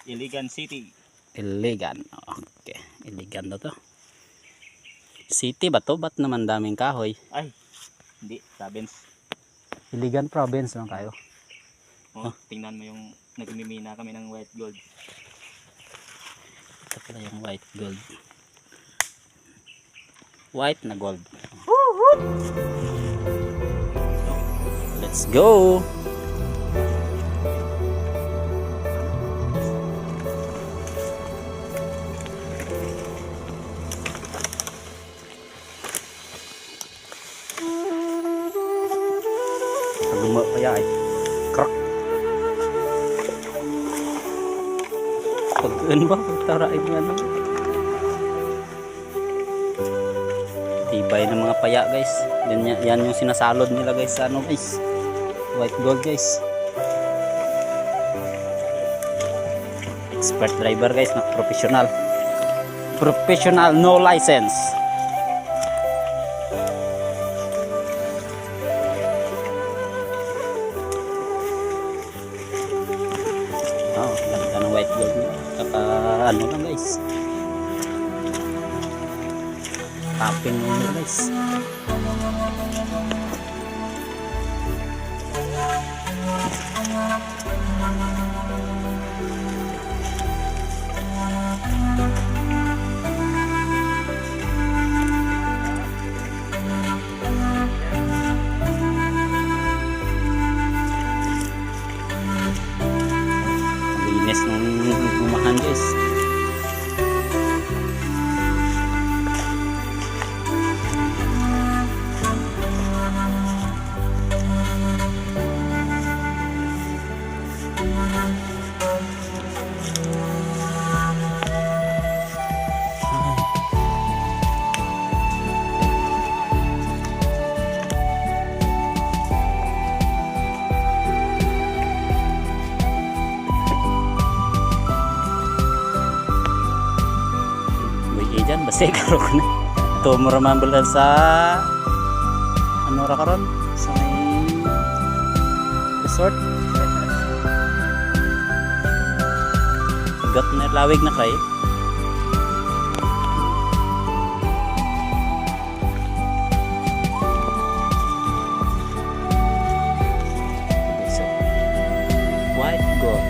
Iligan City. Iligan. Okay. Iligan na to. City ba to? Ba't naman daming kahoy? Ay, hindi. Province. Iligan province lang kayo. Tingnan mo yung nagmimina kami ng white gold. Ito pala yung white gold. White na gold. Let's go! Luma pa yan. Krak. Pag-un ba? Pagtarain nga naman. Tibay ng mga paya guys. Yan yung sinasalod nila guys sa ano guys. White gold guys. Expert driver guys, na professional. Professional, no license. Oh, ganda ng white gold niya. Saka ano lang guys. Tapping nyo guys. Linis ng gumahan guys. Dyan basta karo ko na ito maramambulan sa ano ra karon sa may resort gat na lawig na kay so white gold.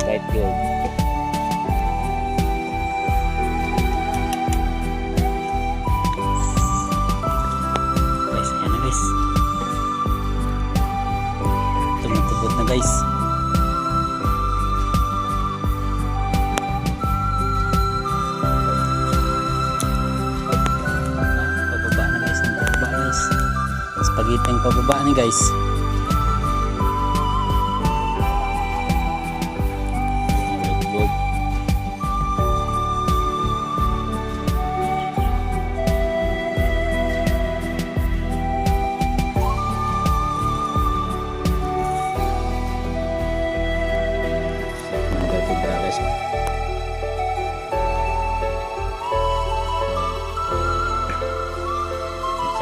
White gold. Guys, ayan na guys. Tumutubot na guys. Pababa na guys. Pababa guys. Spaghetti ang pababa ni guys.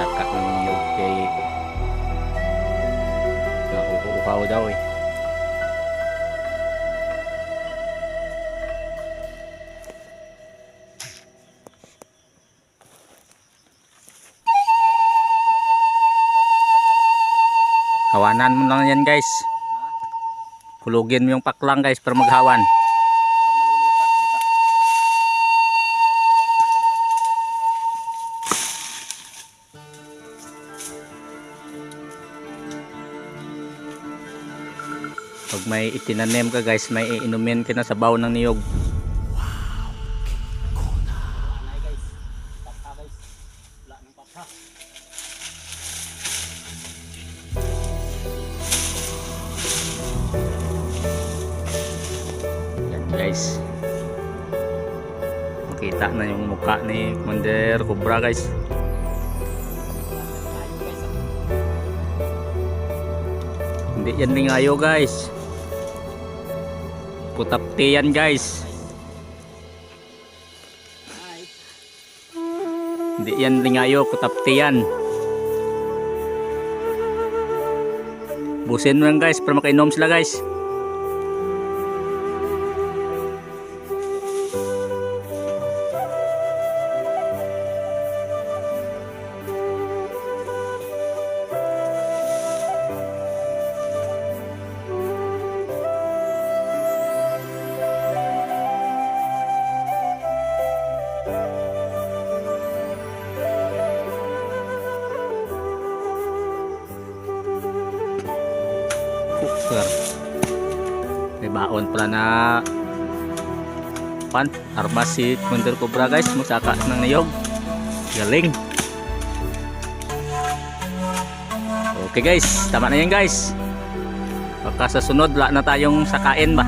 Saka ng niyog kay nauuhaw daw eh. Hawanan mo lang yan guys. Kulugin mo yung paklang guys para maghawan. Pag may itinanim ka guys, may iinumin ka na sa baw ng niyog. Yan guys. Makita na yung mukha ni Commander Cobra guys. Hindi yan lingayo guys. Putapti yan guys. Hindi yan lingayo, putapti yan. Busin mo lang guys para makainom sila guys. May baon pala na armas si Commander Cobra guys, magsaka ng niyog. Galing. Okay guys, tama na yan guys. Baka sa sunod wala na tayong sakain ba.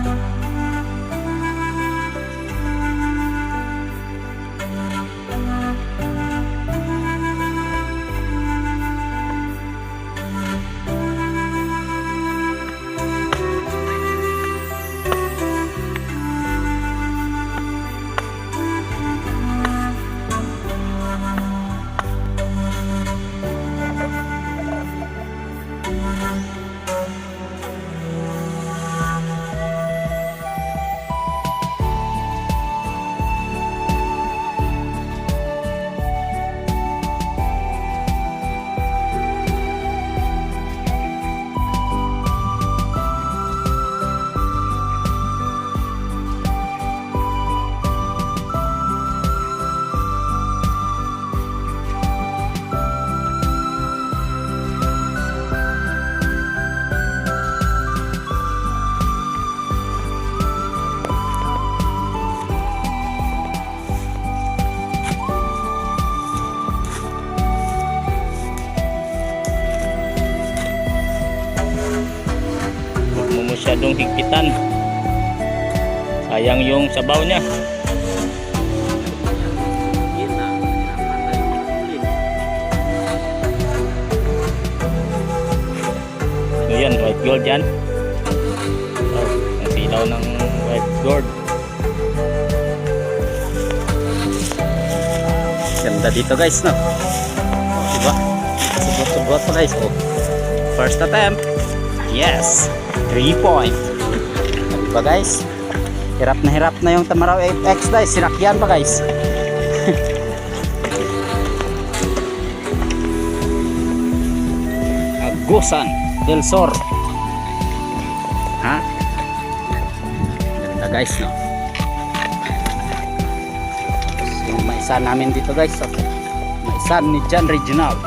Masyadong higpitan, sayang yung sabaw niya. So yan, white gold yan. Ang silaw ng white gold. Ganda dito guys, no? Diba? Subot-subot pa guys. Oh. First attempt. Yes, 3 point. Diba guys? Hirap na yung Tamaraw FX guys. Sinakyan pa guys. Agusan del Sur. Ha? Ganda guys, no? Yung maisan namin dito guys. So, maisan ni Jan Regional.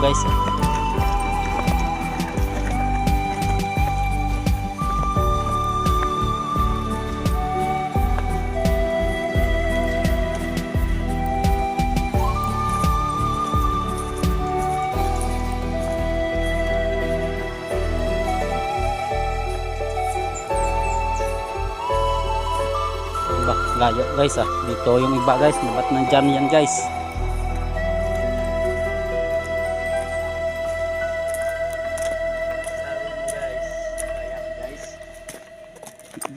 Guys, layo guys dito yung iba guys, nabat ng jam yan guys.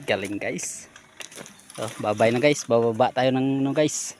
Galing guys. So, bye-bye na guys. Bababa tayo ng guys.